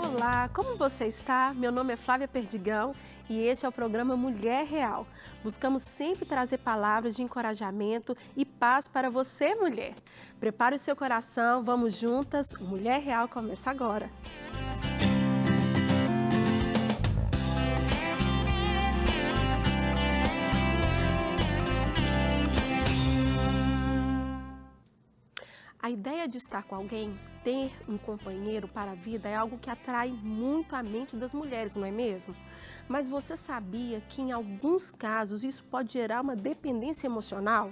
Olá, como você está? Meu nome é Flávia Perdigão e este é o programa Mulher Real. Buscamos sempre trazer palavras de encorajamento e paz para você, mulher. Prepare o seu coração, vamos juntas. O Mulher Real começa agora. A ideia de estar com alguém, ter um companheiro para a vida é algo que atrai muito a mente das mulheres, não é mesmo? Mas você sabia que em alguns casos isso pode gerar uma dependência emocional?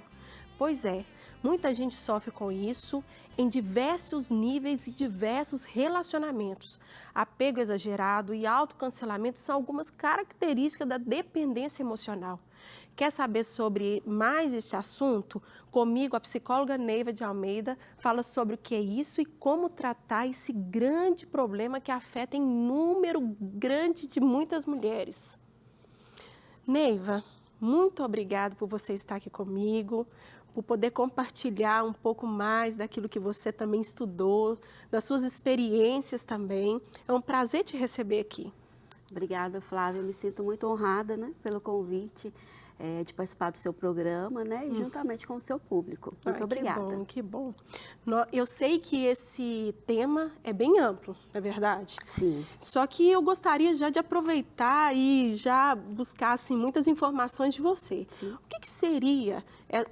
Pois é, muita gente sofre com isso em diversos níveis e diversos relacionamentos. Apego exagerado e autocancelamento são algumas características da dependência emocional. Quer saber sobre mais esse assunto? Comigo, a psicóloga Neiva de Almeida fala sobre o que é isso e como tratar esse grande problema que afeta em número grande de muitas mulheres. Neiva, muito obrigada por você estar aqui comigo, por poder compartilhar um pouco mais daquilo que você também estudou, das suas experiências também. É um prazer te receber aqui. Obrigada, Flávia. Eu me sinto muito honrada, né, pelo convite de participar do seu programa, né, e juntamente com o seu público. Muito obrigada. Que bom. Eu sei que esse tema é bem amplo, não é verdade? Sim. Só que eu gostaria já de aproveitar e já buscar assim, muitas informações de você. Sim. O que seria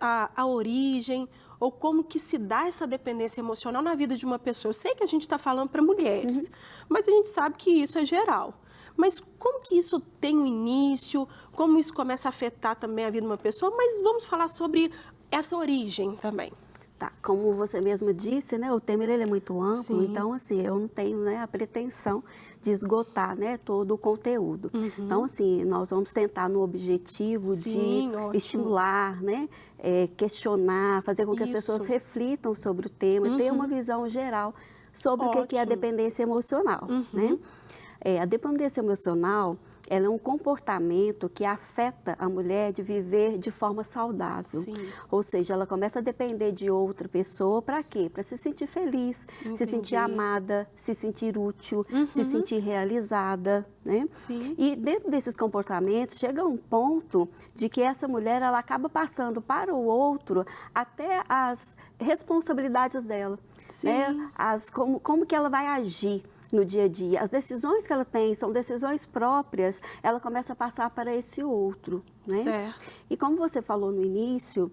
a origem ou como que se dá essa dependência emocional na vida de uma pessoa? Eu sei que a gente está falando para mulheres, mas a gente sabe que isso é geral. Mas como que isso tem um início, como isso começa a afetar também a vida de uma pessoa, mas vamos falar sobre essa origem também. Tá, como você mesma disse, né, o tema ele é muito amplo. Sim. Então, assim, eu não tenho, né, a pretensão de esgotar, né, todo o conteúdo. Então, assim, nós vamos tentar no objetivo de estimular, né, questionar, fazer com que as pessoas reflitam sobre o tema e tenham uma visão geral sobre o que é a dependência emocional, né? A dependência emocional, ela é um comportamento que afeta a mulher de viver de forma saudável. Sim. Ou seja, ela começa a depender de outra pessoa para quê? Para se sentir feliz, se sentir amada, se sentir útil, se sentir realizada, né? Sim. E dentro desses comportamentos, chega um ponto de que essa mulher, ela acaba passando para o outro até as responsabilidades dela. Sim. Né? Como que ela vai agir no dia a dia. As decisões que ela tem são decisões próprias, ela começa a passar para esse outro, né? Certo. E como você falou no início,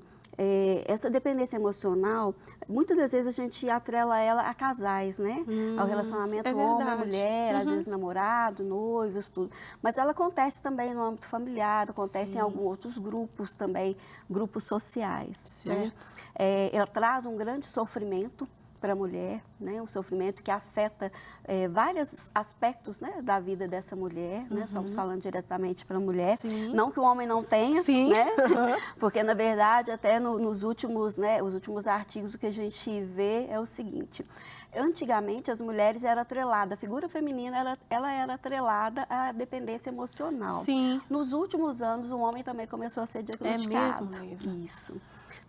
essa dependência emocional, muitas das vezes a gente atrela ela a casais, né? Ao relacionamento homem-mulher, às vezes namorado, noivos, tudo. Mas ela acontece também no âmbito familiar, acontece em alguns outros grupos também, grupos sociais. Certo. Né? Ela traz um grande sofrimento para a mulher, né? Um sofrimento que afeta vários aspectos, né, da vida dessa mulher, né? Estamos falando diretamente para a mulher. Sim. Não que o homem não tenha, né? Porque, na verdade, até nos últimos, né, os últimos artigos o que a gente vê é o seguinte: antigamente as mulheres eram atreladas, a figura feminina ela era atrelada à dependência emocional. Sim. Nos últimos anos o homem também começou a ser diagnosticado. É mesmo? Isso.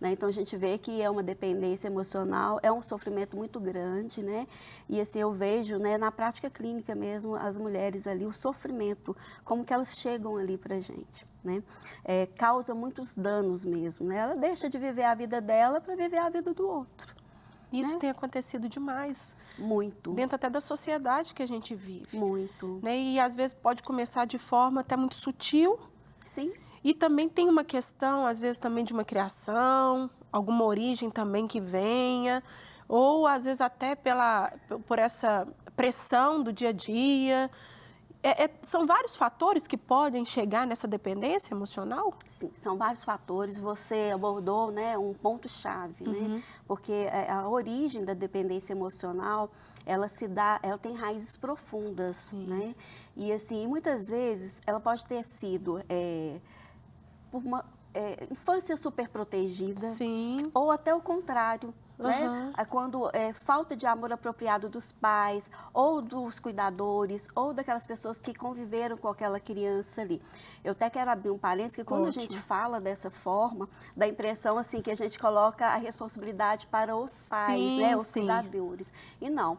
Né? Então, a gente vê que é uma dependência emocional, é um sofrimento muito grande, né? E assim, eu vejo, né, na prática clínica mesmo, as mulheres ali, o sofrimento, como que elas chegam ali pra gente, né? Causa muitos danos mesmo, né? Ela deixa de viver a vida dela para viver a vida do outro. Isso, né? Tem acontecido demais. Muito. Dentro até da sociedade que a gente vive. Muito. Né? E às vezes pode começar de forma até muito sutil. Sim. E também tem uma questão, às vezes, também de uma criação, alguma origem também que venha, ou às vezes até por essa pressão do dia a dia. São vários fatores que podem chegar nessa dependência emocional? Sim, são vários fatores. Você abordou, né, um ponto-chave, né? Porque a origem da dependência emocional, ela tem raízes profundas, né? E assim, muitas vezes ela pode ter sido por uma infância super protegida, ou até o contrário. né? Quando falta de amor apropriado dos pais, ou dos cuidadores, ou daquelas pessoas que conviveram com aquela criança ali. Eu até quero abrir um parênteses, que quando a gente fala dessa forma, dá a impressão assim, que a gente coloca a responsabilidade para os pais, né? Os cuidadores. E não.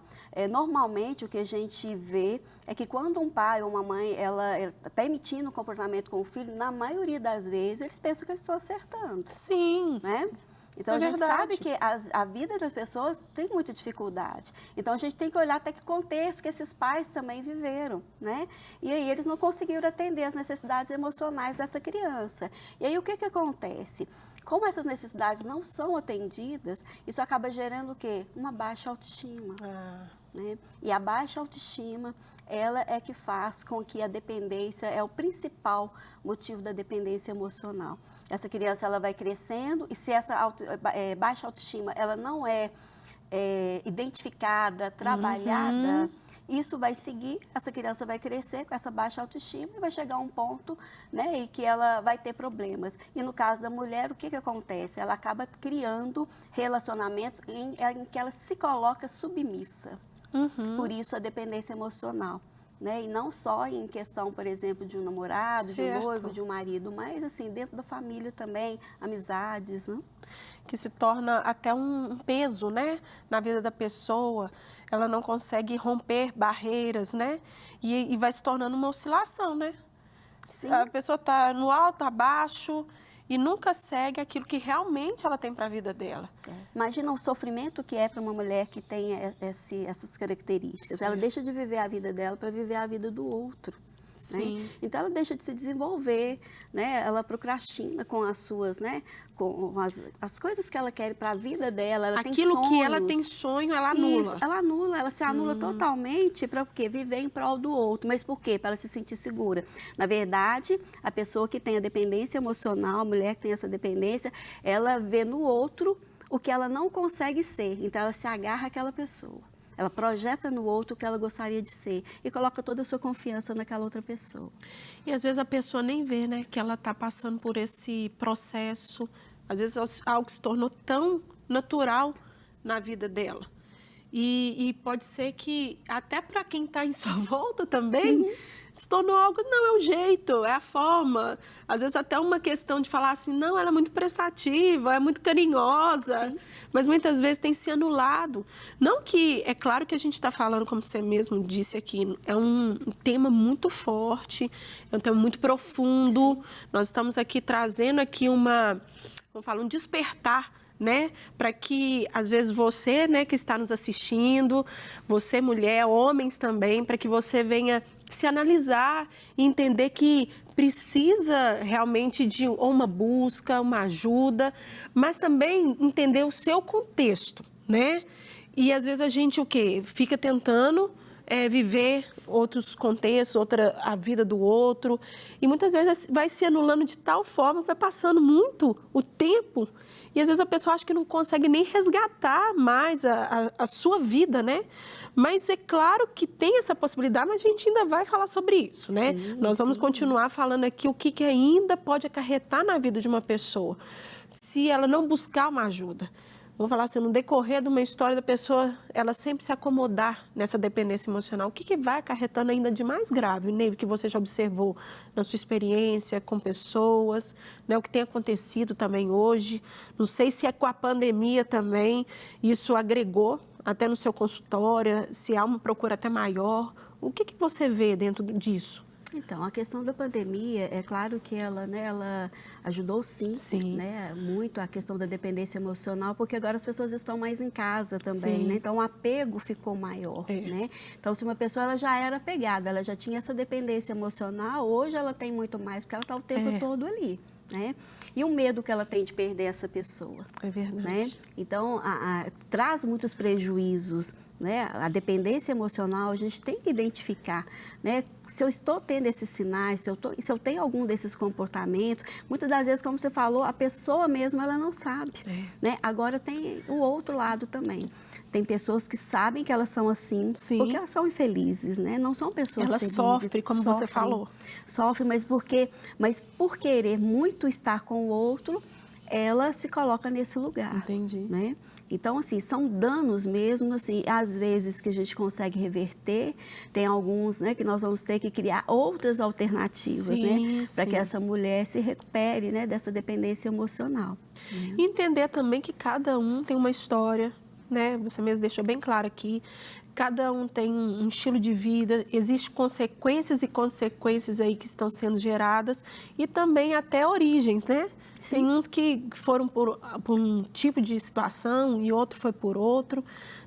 Normalmente, o que a gente vê é que quando um pai ou uma mãe, ela está emitindo um comportamento com o filho, na maioria das vezes, eles pensam que eles estão acertando. Sim. Né? Então, a gente sabe que a vida das pessoas tem muita dificuldade. Então, a gente tem que olhar até que contexto que esses pais também viveram, né? E aí, eles não conseguiram atender as necessidades emocionais dessa criança. E aí, o que acontece? Como essas necessidades não são atendidas, isso acaba gerando o quê? Uma baixa autoestima. Né? E a baixa autoestima, ela é que faz com que a dependência, é o principal motivo da dependência emocional. Essa criança, ela vai crescendo, e se essa baixa autoestima, ela não é identificada, trabalhada, isso vai seguir, essa criança vai crescer com essa baixa autoestima e vai chegar a um ponto, né, em que ela vai ter problemas. E no caso da mulher, o que acontece? Ela acaba criando relacionamentos em que ela se coloca submissa. Por isso a dependência emocional. Né? E não só em questão, por exemplo, de um namorado, de um noivo, de um marido, mas assim, dentro da família também, amizades. Né? Que se torna até um peso, né, na vida da pessoa. Ela não consegue romper barreiras, né? E vai se tornando uma oscilação, né? Sim. A pessoa está no alto, abaixo, e nunca segue aquilo que realmente ela tem para a vida dela. Imagina o sofrimento que é para uma mulher que tem essas características. Sim. Ela deixa de viver a vida dela para viver a vida do outro. Sim. Né? Então, ela deixa de se desenvolver, né? Ela procrastina com as suas, né? Com as coisas que ela quer para a vida dela. Ela aquilo tem sonhos. que ela tem sonho, ela anula. Isso, ela anula, ela se anula totalmente para o quê? Viver em prol do outro. Mas por quê? Para ela se sentir segura. Na verdade, a pessoa que tem a dependência emocional, a mulher que tem essa dependência, ela vê no outro o que ela não consegue ser. Então, ela se agarra àquela pessoa. Ela projeta no outro o que ela gostaria de ser e coloca toda a sua confiança naquela outra pessoa. E às vezes a pessoa nem vê, né, que ela está passando por esse processo. Às vezes algo se tornou tão natural na vida dela. E pode ser que até para quem está em sua volta também se tornou algo, não, é o jeito, é a forma. Às vezes até uma questão de falar assim, não, ela é muito prestativa, é muito carinhosa. Sim. Mas muitas vezes tem se anulado. Não que, é claro que a gente está falando, como você mesmo disse aqui, é um tema muito forte, é um tema muito profundo. Sim. Nós estamos aqui trazendo aqui vamos falar, um despertar, né, para que, às vezes, você, né, que está nos assistindo, você, mulher, homens também, para que você venha se analisar e entender que precisa realmente de ou uma busca, uma ajuda, mas também entender o seu contexto, né? E, às vezes, a gente, o quê? Fica tentando viver outros contextos, a vida do outro, e muitas vezes vai se anulando de tal forma que vai passando muito o tempo. E às vezes a pessoa acha que não consegue nem resgatar mais a sua vida, né? Mas é claro que tem essa possibilidade, mas a gente ainda vai falar sobre isso, né? Sim, nós vamos continuar falando aqui o que ainda pode acarretar na vida de uma pessoa, se ela não buscar uma ajuda. Vamos falar assim, no decorrer de uma história da pessoa, ela sempre se acomodar nessa dependência emocional. O que vai acarretando ainda de mais grave, Neiva, que você já observou na sua experiência com pessoas, né, o que tem acontecido também hoje? Não sei se é com a pandemia também, isso agregou até no seu consultório, se há uma procura até maior. O que você vê dentro disso? Então, a questão da pandemia, é claro que ela ajudou sim, né, muito a questão da dependência emocional, porque agora as pessoas estão mais em casa também, né? Então o apego ficou maior, né? Então, se uma pessoa ela já era apegada, ela já tinha essa dependência emocional, hoje ela tem muito mais, porque ela está o tempo todo ali. Né? E o medo que ela tem de perder essa pessoa. É verdade. Né? Então, traz muitos prejuízos. Né? A dependência emocional, a gente tem que identificar, né? Se eu estou tendo esses sinais, se eu tenho algum desses comportamentos, muitas das vezes, como você falou, a pessoa mesma ela não sabe. Né? Agora tem o outro lado também. Tem pessoas que sabem que elas são assim, porque elas são infelizes, né? Não são pessoas felizes. Elas sofrem, como você falou. Sofrem, mas por querer muito estar com o outro, ela se coloca nesse lugar. Entendi. Né? Então, assim, são danos mesmo, assim, às vezes que a gente consegue reverter, tem alguns, né, que nós vamos ter que criar outras alternativas, Sim, né, para que sim. essa mulher se recupere, né, dessa dependência emocional. Né? E entender também que cada um tem uma história, né? Você mesmo deixou bem claro aqui. Cada um tem um estilo de vida, existem consequências e consequências aí que estão sendo geradas e também até origens, né? Sim. Tem uns que foram por um tipo de situação e outro foi por outro,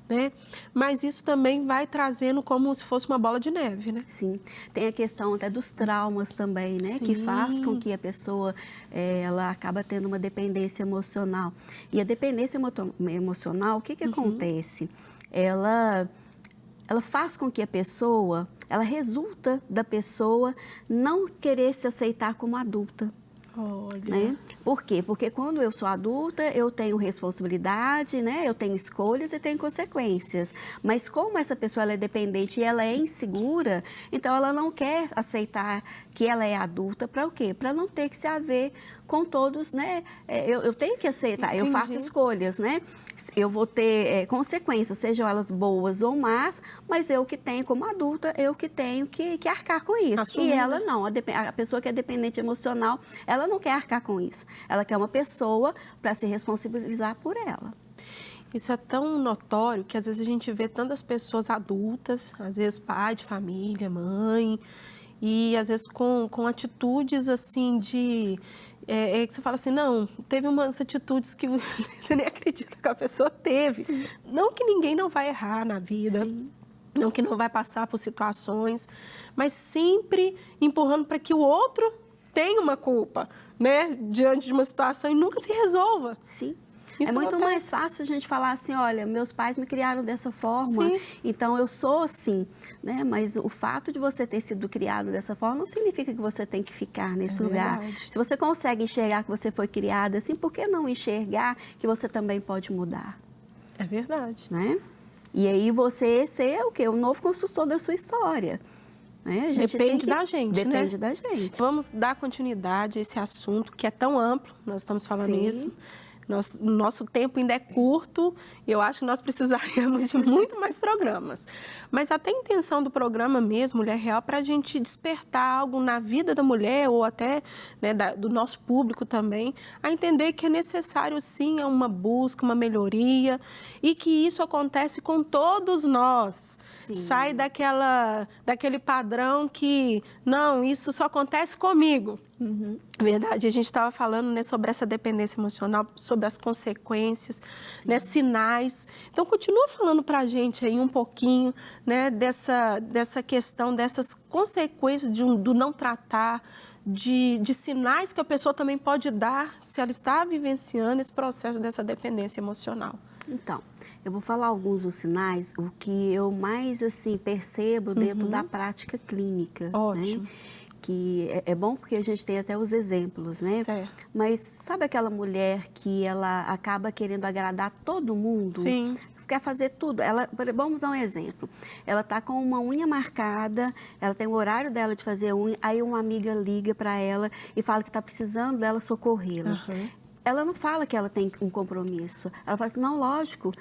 né? Mas isso também vai trazendo como se fosse uma bola de neve, né? Sim, tem a questão até dos traumas também, né? Que faz com que a pessoa, ela acaba tendo uma dependência emocional. E a dependência emocional, o que acontece? Ela faz com que a pessoa, ela resulta da pessoa não querer se aceitar como adulta. Olha. Né? Por quê? Porque quando eu sou adulta, eu tenho responsabilidade, né? Eu tenho escolhas e tenho consequências. Mas como essa pessoa ela é dependente e ela é insegura, então ela não quer aceitar que ela é adulta para o quê? Para não ter que se haver com todos, né? Eu tenho que aceitar, Entendi. eu faço escolhas, né? Eu vou ter consequências, sejam elas boas ou más, mas eu que tenho como adulta, eu que tenho que arcar com isso. Assumir, e ela né? não, a pessoa que é dependente emocional, ela não quer arcar com isso. Ela quer uma pessoa para se responsabilizar por ela. Isso é tão notório que às vezes a gente vê tantas pessoas adultas, às vezes pai de família, mãe, e às vezes com atitudes assim de... que você fala assim, não, teve umas atitudes que você nem acredita que a pessoa teve. Sim. Não que ninguém não vai errar na vida. Sim. Não que não vai passar por situações, mas sempre empurrando para que o outro tenha uma culpa, né? Diante de uma situação e nunca se resolva. Sim. Isso é muito mais fácil a gente falar assim, olha, meus pais me criaram dessa forma, sim, então eu sou assim, né? Mas o fato de você ter sido criado dessa forma não significa que você tem que ficar nesse lugar. Verdade. Se você consegue enxergar que você foi criada assim, por que não enxergar que você também pode mudar? É verdade. Né? E aí você ser o quê? O novo construtor da sua história. Né? Depende da gente, Depende né? da gente. Vamos dar continuidade a esse assunto que é tão amplo, nós estamos falando isso. Nosso tempo ainda é curto e eu acho que nós precisaríamos de muito mais programas. Mas até a intenção do programa mesmo, Mulher Real, para a gente despertar algo na vida da mulher ou até, né, do nosso público também, a entender que é necessário sim uma busca, uma melhoria e que isso acontece com todos nós. Sim. Sai daquele padrão que, não, isso só acontece comigo. Uhum. Verdade, a gente estava falando, né, sobre essa dependência emocional, sobre as consequências, né, sinais. Então, continua falando para a gente aí um pouquinho, né, dessa questão, dessas consequências do não tratar, de sinais que a pessoa também pode dar se ela está vivenciando esse processo dessa dependência emocional. Então, eu vou falar alguns dos sinais, o que eu mais assim percebo dentro da prática clínica. Ótimo. Né? Que é bom porque a gente tem até os exemplos, né? Certo. Mas sabe aquela mulher que ela acaba querendo agradar todo mundo? Sim. Quer fazer tudo. Vamos dar um exemplo. Ela está com uma unha marcada, ela tem o horário dela de fazer unha, aí uma amiga liga para ela e fala que está precisando dela socorrê-la. Uhum. Ela não fala que ela tem um compromisso. Ela fala assim, não, lógico,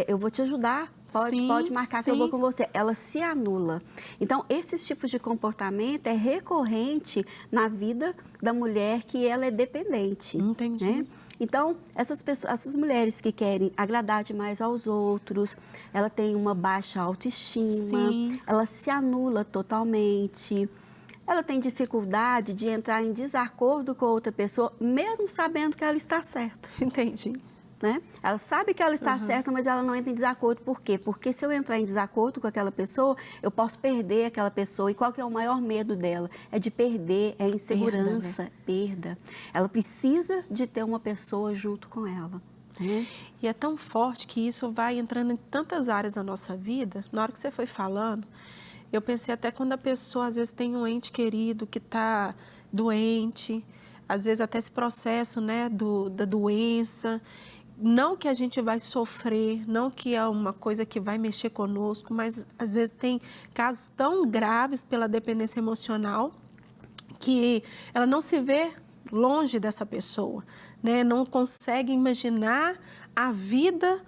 eu vou te ajudar. Pode marcar que eu vou com você. Ela se anula. Então, esses tipos de comportamento é recorrente na vida da mulher que ela é dependente. Entendi. Né? Então, essas mulheres que querem agradar demais aos outros, ela tem uma baixa autoestima, sim, ela se anula totalmente. Ela tem dificuldade de entrar em desacordo com outra pessoa, mesmo sabendo que ela está certa. Entendi. Né? Ela sabe que ela está certa, mas ela não entra em desacordo. Por quê? Porque se eu entrar em desacordo com aquela pessoa, eu posso perder aquela pessoa. E qual que é o maior medo dela? É de perder, é insegurança, perda. Ela precisa de ter uma pessoa junto com ela. E é tão forte que isso vai entrando em tantas áreas da nossa vida. Na hora que você foi falando, eu pensei até quando a pessoa, às vezes, tem um ente querido que está doente, às vezes até esse processo, né, da doença. Não que a gente vai sofrer, não que é uma coisa que vai mexer conosco, mas às vezes tem casos tão graves pela dependência emocional que ela não se vê longe dessa pessoa, né? Não consegue imaginar a vida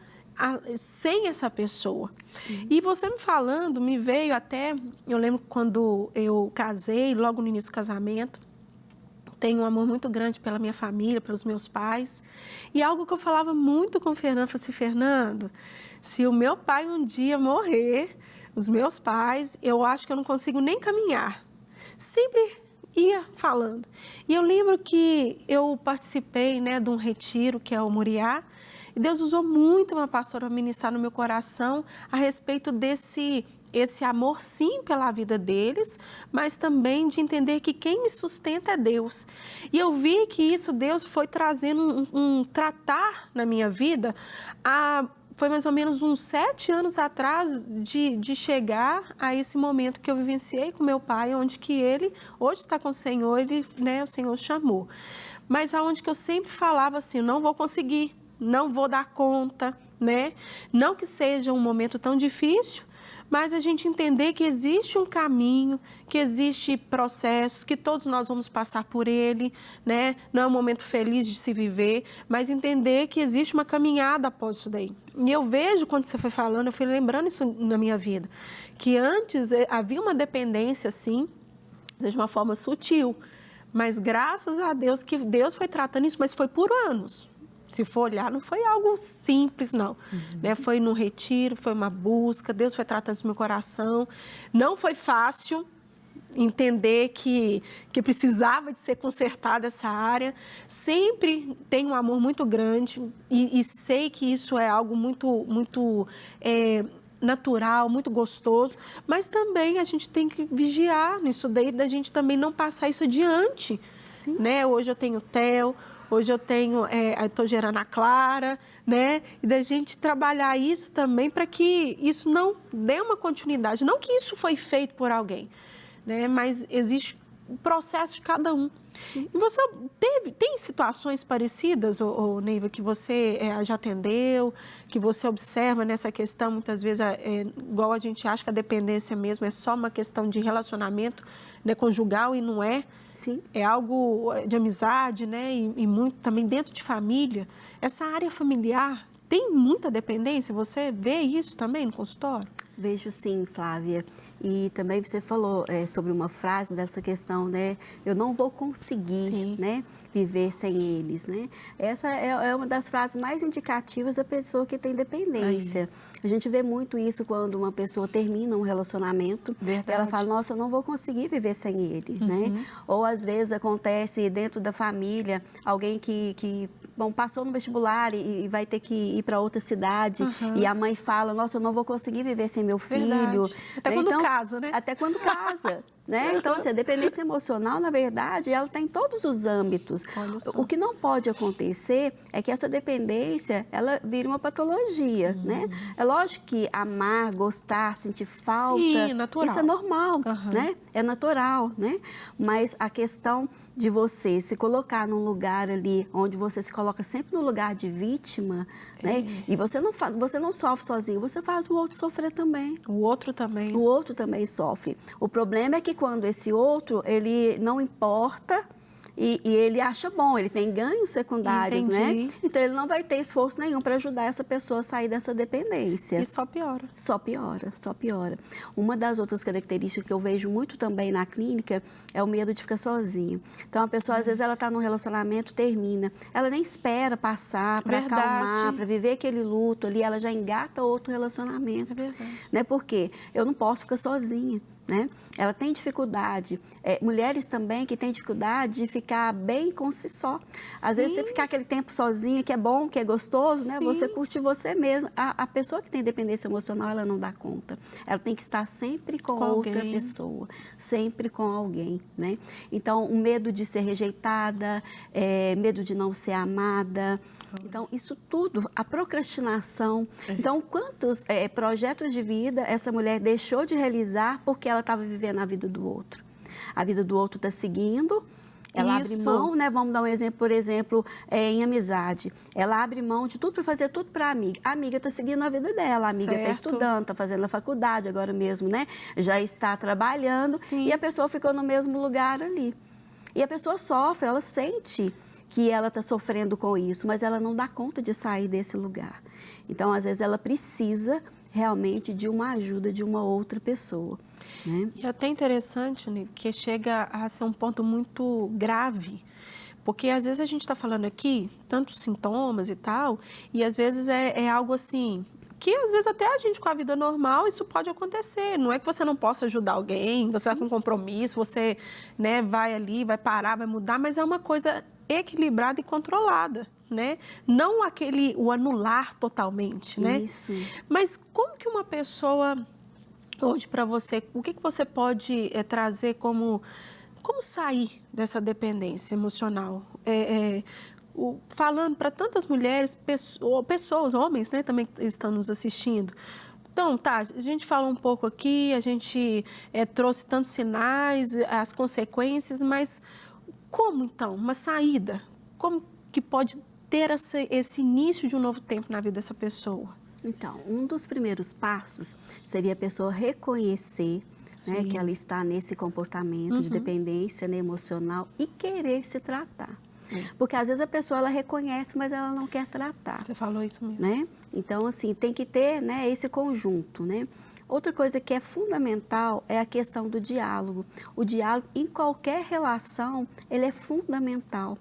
sem essa pessoa. Sim. E você me falando, me veio até, eu lembro quando eu casei, logo no início do casamento, tenho um amor muito grande pela minha família, pelos meus pais, e algo que eu falava muito com o Fernando, eu falei assim, Fernando, se o meu pai um dia morrer, os meus pais, eu acho que eu não consigo nem caminhar. Sempre ia falando. E eu lembro que eu participei, né, de um retiro, que é o Moriá, e Deus usou muito uma pastora a ministrar no meu coração a respeito esse amor, sim, pela vida deles, mas também de entender que quem me sustenta é Deus. E eu vi que isso, Deus foi trazendo um tratar na minha vida, foi mais ou menos uns 7 anos atrás de chegar a esse momento que eu vivenciei com meu pai, onde que ele hoje está com o Senhor, né, o Senhor chamou. Mas aonde que eu sempre falava assim, não vou conseguir, não vou dar conta, né? Não que seja um momento tão difícil, mas a gente entender que existe um caminho, que existe processos, que todos nós vamos passar por ele, né? Não é um momento feliz de se viver, mas entender que existe uma caminhada após isso daí. E eu vejo, quando você foi falando, eu fui lembrando isso na minha vida, que antes havia uma dependência, sim, de uma forma sutil, mas graças a Deus que Deus foi tratando isso, mas foi por anos. Se for olhar, não foi algo simples, não. Né? Foi num retiro, foi uma busca, Deus foi tratando isso no meu coração. Não foi fácil entender que precisava de ser consertada essa área. Sempre tenho um amor muito grande e sei que isso é algo muito natural, muito gostoso, mas também a gente tem que vigiar nisso daí, da gente também não passar isso adiante. Sim. Né? Hoje eu tenho o Theo, hoje eu estou gerando a Clara, né? E da gente trabalhar isso também para que isso não dê uma continuidade. Não que isso foi feito por alguém, né? Mas existe o processo de cada um. Sim. E você tem situações parecidas, Neiva, que você já atendeu, que você observa nessa questão, muitas vezes, igual a gente acha que a dependência mesmo é só uma questão de relacionamento, né, conjugal, e não é. Sim. É algo de amizade, né, e muito também dentro de família. Essa área familiar tem muita dependência? Você vê isso também no consultório? Vejo sim, Flávia. E também você falou sobre uma frase dessa questão, né? Eu não vou conseguir, né, viver sem eles, né? Essa é uma das frases mais indicativas da pessoa que tem dependência. A gente vê muito isso quando uma pessoa termina um relacionamento. Verdade. Ela fala, nossa, eu não vou conseguir viver sem ele, né? Ou às vezes acontece dentro da família, alguém que passou no vestibular e vai ter que ir para outra cidade e a mãe fala, nossa, eu não vou conseguir viver sem meu filho. Verdade. Até quando casa, né? Até quando casa. Né? Então, assim, a dependência emocional, na verdade, ela está em todos os âmbitos. O que não pode acontecer é que essa dependência, ela vire uma patologia, né? É lógico que amar, gostar, sentir falta, sim, natural. Isso é normal, né? É natural, né? Mas a questão de você se colocar num lugar ali, onde você se coloca sempre no lugar de vítima, né? E você não sofre sozinho, você faz o outro sofrer também. O outro também. O outro também sofre. O problema é que quando esse outro, ele não importa e ele acha bom, ele tem ganhos secundários, né? Então, ele não vai ter esforço nenhum para ajudar essa pessoa a sair dessa dependência. E só piora. Só piora, só piora. Uma das outras características que eu vejo muito também na clínica é o medo de ficar sozinho. Então, a pessoa, às vezes, ela está num relacionamento, termina. Ela nem espera passar para acalmar, para viver aquele luto ali, ela já engata outro relacionamento. É verdade. Né? Por quê? Eu não posso ficar sozinha. Né? Ela tem dificuldade, mulheres também que têm dificuldade de ficar bem com si só. Às vezes você ficar aquele tempo sozinha, que é bom, que é gostoso, né? Você curte você mesmo. A pessoa que tem dependência emocional, ela não dá conta. Ela tem que estar sempre com outra pessoa, sempre com alguém, né? Então, o medo de ser rejeitada, medo de não ser amada. Então, isso tudo, a procrastinação. Então, quantos projetos de vida essa mulher deixou de realizar porque ela estava vivendo a vida do outro. A vida do outro está seguindo, ela abre mão, né? Vamos dar um exemplo, por exemplo, em amizade. Ela abre mão de tudo para fazer tudo para a amiga. A amiga está seguindo a vida dela, a amiga está estudando, está fazendo a faculdade agora mesmo, né? Já está trabalhando e a pessoa ficou no mesmo lugar ali. E a pessoa sofre, ela sente que ela está sofrendo com isso, mas ela não dá conta de sair desse lugar. Então, às vezes, ela precisa realmente de uma ajuda de uma outra pessoa, né? E até interessante, né, que chega a ser um ponto muito grave, porque às vezes a gente está falando aqui tantos sintomas e tal, e às vezes é algo assim, que às vezes até a gente com a vida normal isso pode acontecer. Não é que você não possa ajudar alguém, você está com compromisso, você, né, vai ali, vai parar, vai mudar, mas é uma coisa equilibrada e controlada, né? Não o anular totalmente, né? Isso. Mas como que uma pessoa, hoje para você, o que você pode trazer como sair dessa dependência emocional? Falando para tantas mulheres, pessoas, homens, né, também que estão nos assistindo. Então, tá, a gente fala um pouco aqui, a gente trouxe tantos sinais, as consequências, mas como então? Uma saída? Como que pode ter esse início de um novo tempo na vida dessa pessoa? Então, um dos primeiros passos seria a pessoa reconhecer, né, que ela está nesse comportamento de dependência, né, emocional e querer se tratar. Porque às vezes a pessoa ela reconhece, mas ela não quer tratar. Você falou isso mesmo. Né? Então, assim, tem que ter, né, esse conjunto, né? Outra coisa que é fundamental é a questão do diálogo. O diálogo em qualquer relação, ele é fundamental.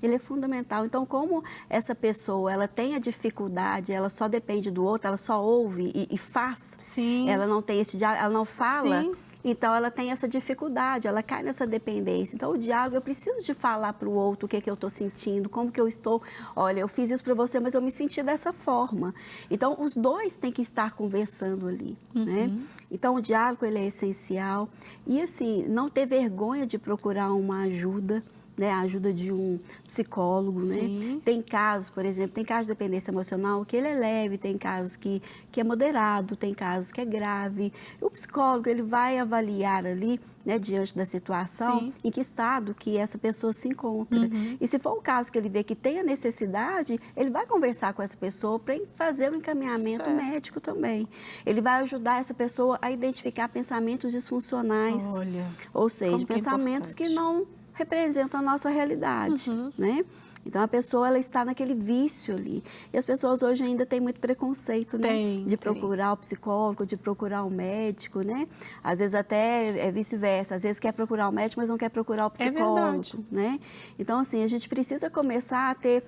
Ele é fundamental. Então, como essa pessoa, ela tem a dificuldade, ela só depende do outro, ela só ouve e faz. Sim. Ela não tem esse diálogo, ela não fala. Sim. Então, ela tem essa dificuldade, ela cai nessa dependência. Então, o diálogo, eu preciso de falar para o outro o que é que eu estou sentindo, como que eu estou. Olha, eu fiz isso para você, mas eu me senti dessa forma. Então, os dois têm que estar conversando ali, né? Então, o diálogo, ele é essencial. E, assim, não ter vergonha de procurar uma ajuda, né, a ajuda de um psicólogo, né? Tem casos, por exemplo, tem casos de dependência emocional que ele é leve, tem casos que é moderado, tem casos que é grave. O psicólogo, ele vai avaliar ali, né, diante da situação, em que estado que essa pessoa se encontra. E se for um caso que ele vê que tem a necessidade, ele vai conversar com essa pessoa para fazer o encaminhamento médico também. Ele vai ajudar essa pessoa a identificar pensamentos disfuncionais. Olha, ou seja, pensamentos que não representam a nossa realidade, né? Então, a pessoa, ela está naquele vício ali. E as pessoas hoje ainda têm muito preconceito, né? De procurar o psicólogo, de procurar o médico, né? Às vezes até é vice-versa. Às vezes quer procurar o médico, mas não quer procurar o psicólogo, né? Então, assim, a gente precisa começar a ter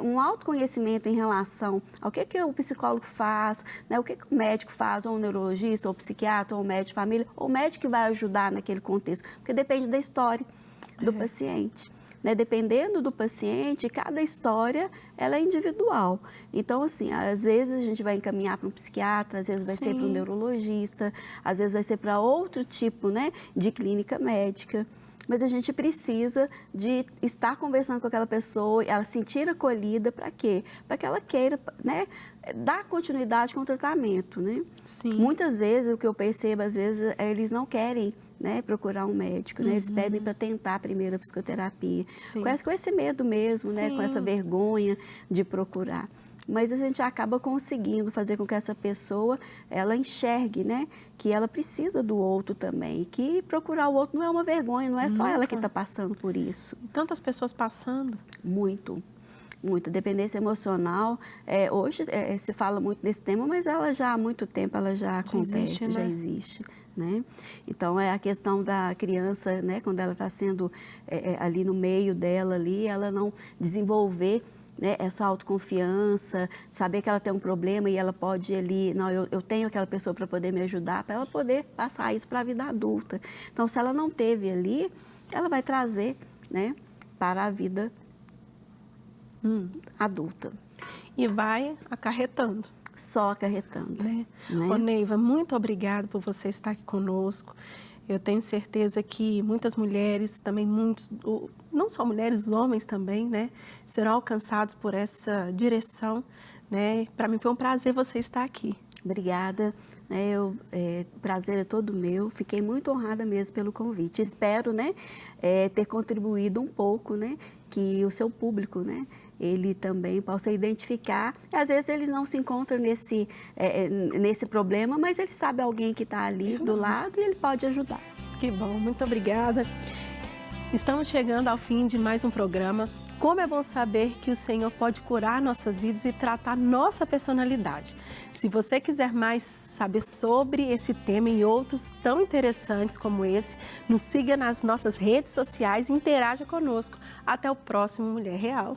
um autoconhecimento em relação ao que o psicólogo faz, né? O que o médico faz, ou o neurologista, ou o psiquiatra, ou o médico de família, ou o médico que vai ajudar naquele contexto. Porque depende da história do paciente. Né? Dependendo do paciente, cada história ela é individual. Então, assim, às vezes a gente vai encaminhar para um psiquiatra, às vezes vai ser para um neurologista, às vezes vai ser para outro tipo, né, de clínica médica. Mas a gente precisa de estar conversando com aquela pessoa, ela sentir acolhida, para quê? Para que ela queira, né, dar continuidade com o tratamento, né? Muitas vezes, o que eu percebo, às vezes, eles não querem, né, procurar um médico, né? Eles pedem para tentar primeiro a psicoterapia, com esse medo mesmo, né, com essa vergonha de procurar. Mas a gente acaba conseguindo fazer com que essa pessoa, ela enxergue, né, que ela precisa do outro também, que procurar o outro não é uma vergonha, não é só ela que está passando por isso. E tantas pessoas passando. Muito. Dependência emocional, hoje se fala muito desse tema, mas ela já há muito tempo ela já acontece, já existe. Né? Então, é a questão da criança, né, quando ela está sendo ali no meio dela, ali, ela não desenvolver, né, essa autoconfiança, saber que ela tem um problema e ela pode ali, não, eu tenho aquela pessoa para poder me ajudar, para ela poder passar isso para a vida adulta. Então, se ela não teve ali, ela vai trazer, né, para a vida adulta. E vai acarretando. Só acarretando. Né? Ô, Neiva, muito obrigada por você estar aqui conosco. Eu tenho certeza que muitas mulheres, também muitos, não só mulheres, homens também, né, serão alcançados por essa direção, né? Para mim foi um prazer você estar aqui. Obrigada, né? O prazer é todo meu. Fiquei muito honrada mesmo pelo convite. Espero, né, ter contribuído um pouco, né, que o seu público, né, ele também possa identificar. Às vezes ele não se encontra nesse problema, mas ele sabe alguém que está ali do lado e ele pode ajudar. Que bom, muito obrigada. Estamos chegando ao fim de mais um programa. como é bom saber que o Senhor pode curar nossas vidas e tratar nossa personalidade. Se você quiser mais saber sobre esse tema e outros tão interessantes como esse, nos siga nas nossas redes sociais e interaja conosco. Até o próximo Mulher Real.